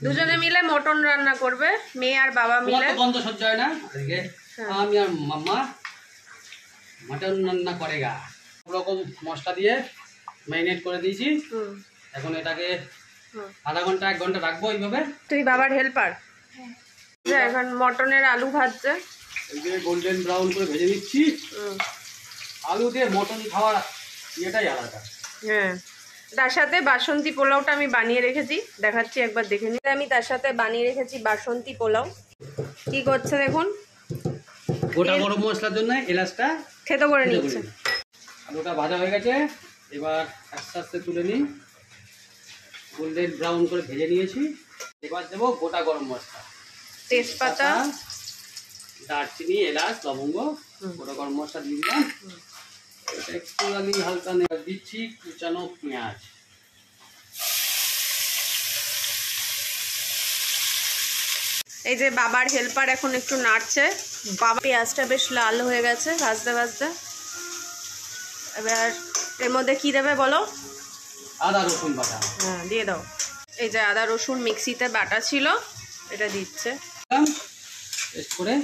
দুজনে মিলে মটন রান্না করবে, মেয়ে আর বাবা মিলে। গন্ধ সহ্য হয় না আজকে, আমি আর মাম্মা মটন রান্না করেগা। রকম মশলা দিয়ে ম্যারিনেট করে দিয়েছি। এখন এটাকে আধা ঘন্টা 1 ঘন্টা রাখবো এইভাবে। তুই বাবার হেল্পার? এখন মটনের আলু ভাজছে, এই যে গোল্ডেন ব্রাউন করে ভেজে নিচ্ছি। আলু দিয়ে মটন খাওয়ার এটাই আলাদা। হ্যাঁ, তার সাথে বাসন্তী পোলাওটা আমি বানিয়ে রেখেছি, দেখাচ্ছি একবার দেখে নিই। আমি তার সাথে বানিয়ে রেখেছি বাসন্তী পোলাও। কি করছে দেখুন, গোটা গরম মশলার জন্য এলাচটা থেতো করে নিচ্ছে। আলুটা ভাজা হয়ে গেছে, এবার আস্তে আস্তে তুলে নিই। গোল্ডেন ব্রাউন করে ভেজে নিয়েছি। এবার দেবো গোটা গরম মশলা, তেজপাতা, দারচিনি, এলাচ, লবঙ্গ, গোটা গরম মশলা দিয়ে দিলাম। একটু আমি হালকা দিচ্ছি কুচানো পেঁয়াজ। এই যে বাবার হেল্পার এখন একটু নাড়ছে। বাবা পেঁয়াজটা বেশ লাল হয়ে গেছে ভাজতে ভাজতে। এবার এর মধ্যে কি দেবে বলো? আদা রসুন বাটা। হ্যাঁ, দিয়ে দাও। এই যে আদা রসুন মিক্সিতে বাটা ছিল, এটা দিচ্ছে। করে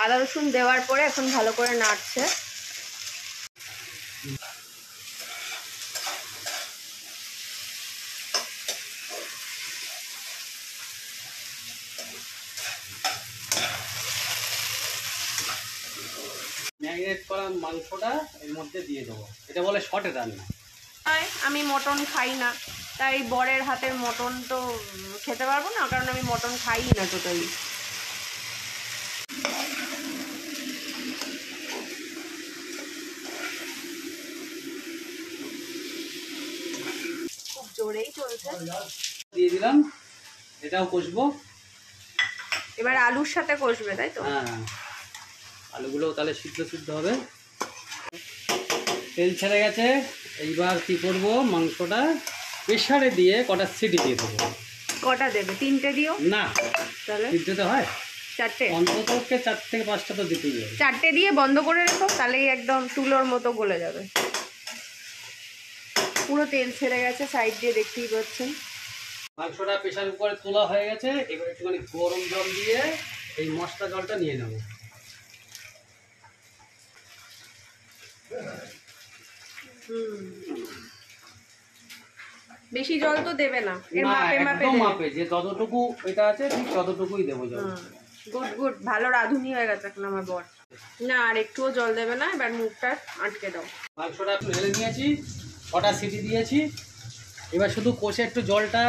আদা রসুন দেওয়ার পরে এখন ভালো করে নাড়ছে। ম্যারিনেট করা মাংসটা এর মধ্যে দিয়ে দেবো। এটা বলে শর্টে রান্না। আমি মটন খাই না, তাই বরের হাতের মটন তো খেতে পারবো না, কারণ আমি মটন খাই না টোটালি। খুব জোরেই চলছে। দিয়ে দিলাম, এটাও কষবো। এবার আলুর সাথে কষবে, তাই তো? হ্যাঁ, আলুগুলো তাহলে সিদ্ধ হবে। তেল ছেড়ে গেছে। এইবার কি করব, মাংসটা প্রেসারে দিয়ে কটা সিটি দিয়ে দেবো। কটা দেবে? 3টে দিও না, তাহলে 3টে তো হয়, 4টে। অন্তত 4 থেকে 5টা তো দিতেই হবে। 4টে দিয়ে বন্ধ করে রেখো, তাহলেই একদম তুলোর মতো গলে যাবে। পুরো তেল ছেড়ে গেছে সাইড দিয়ে, দেখতেই পাচ্ছেন। মাংসটা প্রেসার কুকারে তোলা হয়ে গেছে। এবার একটুখানি গরম জল দিয়ে এই মশলা জলটা নিয়ে নেব। বেশি জল তো দেবে না, এর না, মাপে মাপে একদম দেবে। মাপে, যে যতটুকু এটা আছে ঠিক ততটুকুই দেবো জল। গুড গুড, ভালো রাঁধুনি হয়ে গেছে এখন আমার বর। না, আর একটুও জল দেবে না। এবার মুখটা আটকে দাও। মাংসটা একটু ঢেলে নিয়েছি, কটা সিটি দিয়েছি। এবার শুধু কষে একটু জলটা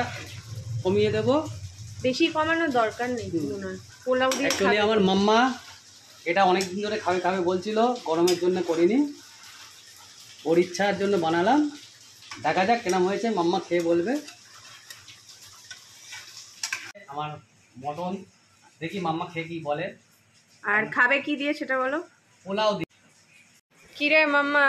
কমিয়ে দেবো। বেশি কমানোর দরকার নেই মনে হয়, পোলাও দিয়ে অ্যাকচুয়ালি আমার মাম্মা এটা অনেক দিন ধরে খাবে বলছিল, গরমের জন্য করিনি, ওর ইচ্ছার জন্য বানালাম। দেখা যাক কেমন হয়েছে, মাম্মা খেয়ে বলবে। আমার মটন দেখি মাম্মা খেয়ে কি বলে। আর খাবে কি দিয়ে সেটা বলো। পোলাও দিয়ে। কিরে মাম্মা,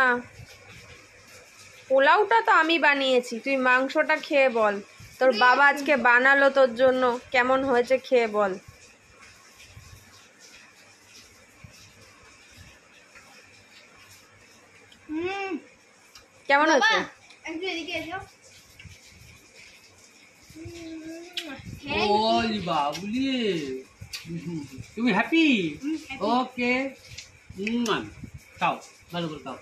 পোলাওটা তো আমি বানিয়েছি, তুই মাংসটা খেয়ে বল। তোর বাবা আজকে বানালো তোর জন্য, কেমন হয়েছে খেয়ে বল। কেমন হয়েছে? ওই বাবুলি, তুমি হ্যাপি? ওকে, খাও ভালো করে খাও।